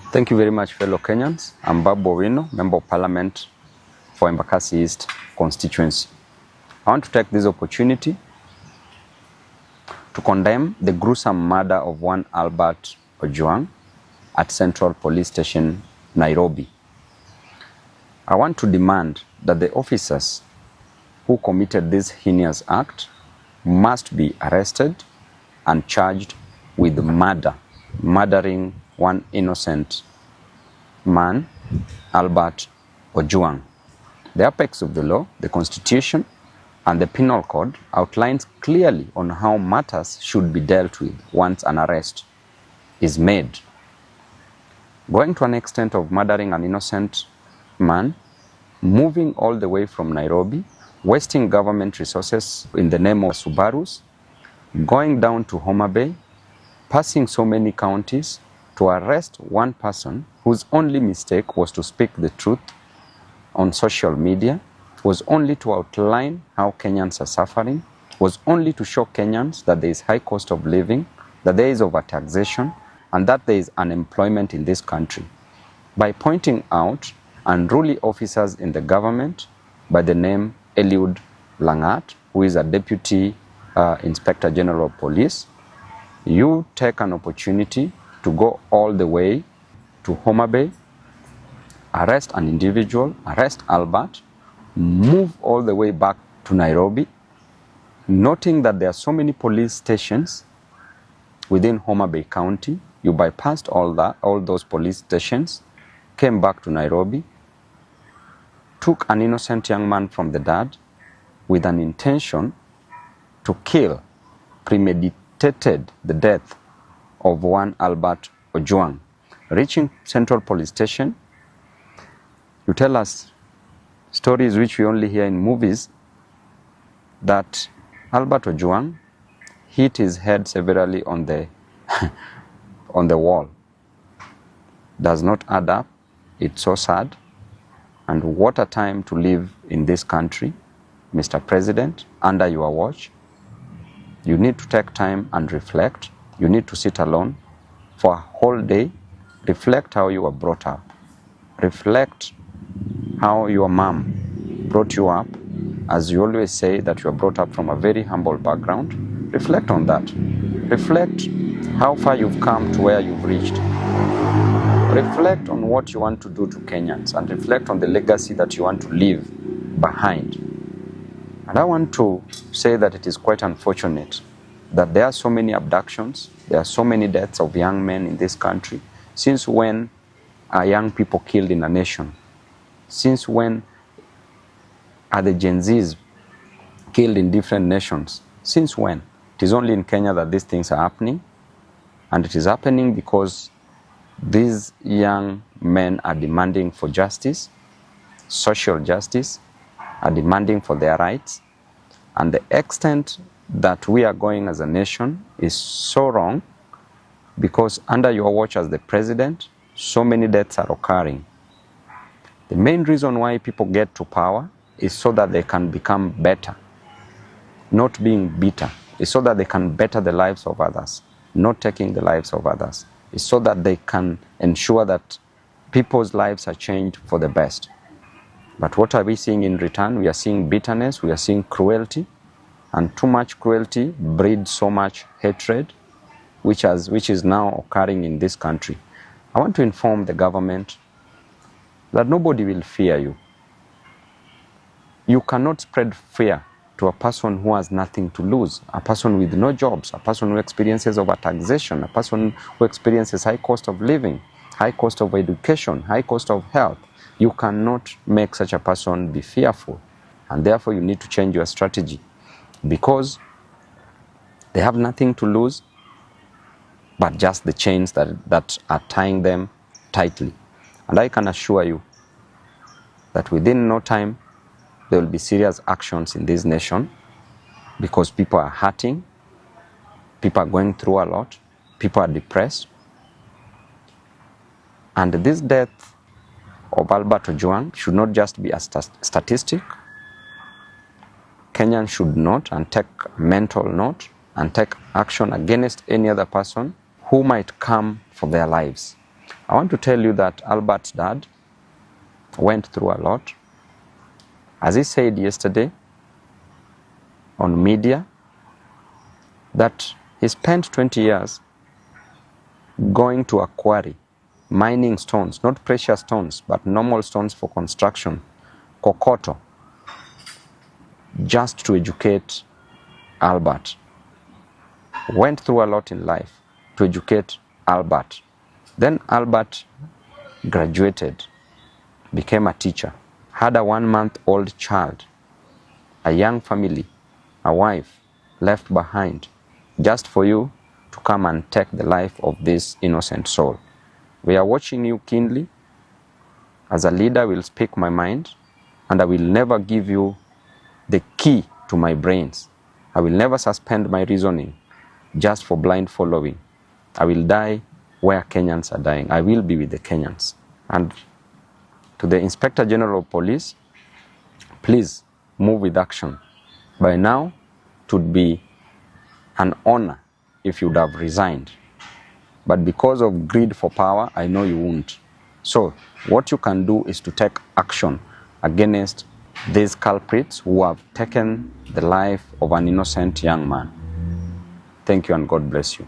Thank you very much, fellow Kenyans. I'm Babu, Owino, Member of Parliament for Embakasi East constituency. I want to take this opportunity to condemn the gruesome murder of one Albert Ojwang at Central Police Station, Nairobi. I want to demand that the officers who committed this heinous act must be arrested and charged with murdering one innocent man, Albert Ojwang. The apex of the law, the Constitution, and the Penal Code outlines clearly on how matters should be dealt with once an arrest is made. Going to an extent of murdering an innocent man, moving all the way from Nairobi, wasting government resources in the name of Subarus, going down to Mutembei, passing so many counties to arrest one person whose only mistake was to speak the truth on social media, was only to outline how Kenyans are suffering, was only to show Kenyans that there is high cost of living, that there is overtaxation, and that there is unemployment in this country. By pointing out unruly officers in the government by the name Eliud Langat, who is a Deputy Inspector General of Police, you take an opportunity to go all the way to Mutembei, arrest an individual, arrest Albert, move all the way back to Nairobi, noting that there are so many police stations within Mutembei County. You bypassed all those police stations, came back to Nairobi, took an innocent young man from the dad with an intention to kill, premeditated the death of one Albert Ojwang. Reaching Central Police Station, you tell us stories which we only hear in movies that Albert Ojwang hit his head severely on the on the wall. Does not add up. It's so sad. And what a time to live in this country, Mr. President, under your watch. You need to take time and reflect. You need to sit alone for a whole day. Reflect how you were brought up. Reflect how your mom brought you up. As you always say that you are brought up from a very humble background. Reflect on that. Reflect how far you've come to where you've reached. Reflect on what you want to do to Kenyans and reflect on the legacy that you want to leave behind. And I want to say that it is quite unfortunate that there are so many abductions, there are so many deaths of young men in this country. Since when are young people killed in a nation? Since when are the Gen Zs killed in different nations? Since when? It is only in Kenya that these things are happening. And it is happening because these young men are demanding for justice, social justice, are demanding for their rights. And the extent that we are going as a nation is so wrong because under your watch as the president, so many deaths are occurring. The main reason why people get to power is so that they can become better, not being bitter. It's so that they can better the lives of others, not taking the lives of others. It's so that they can ensure that people's lives are changed for the best. But what are we seeing in return? We are seeing bitterness, we are seeing cruelty, and too much cruelty breeds so much hatred, which is now occurring in this country. I want to inform the government that nobody will fear you. You cannot spread fear to a person who has nothing to lose, a person with no jobs, a person who experiences overtaxation, a person who experiences high cost of living, high cost of education, high cost of health. You cannot make such a person be fearful. And therefore you need to change your strategy because they have nothing to lose but just the chains that are tying them tightly. And I can assure you that within no time, there will be serious actions in this nation because people are hurting, people are going through a lot, people are depressed. And this death of Albert Ojwang should not just be a statistic. Kenyans should note and take mental note and take action against any other person who might come for their lives. I want to tell you that Albert's dad went through a lot. As he said yesterday on media, that he spent 20 years going to a quarry, mining stones, not precious stones, but normal stones for construction, kokoto, just to educate Albert. Went through a lot in life to educate Albert. Then Albert graduated, became a teacher, had a 1-month-old child, a young family, a wife left behind, just for you to come and take the life of this innocent soul. We are watching you keenly. As a leader, I will speak my mind, and I will never give you the key to my brains. I will never suspend my reasoning just for blind following. I will die where Kenyans are dying. I will be with the Kenyans. And to the Inspector General of Police, please move with action. By now, it would be an honor if you would have resigned. But because of greed for power, I know you won't. So what you can do is to take action against these culprits who have taken the life of an innocent young man. Thank you and God bless you.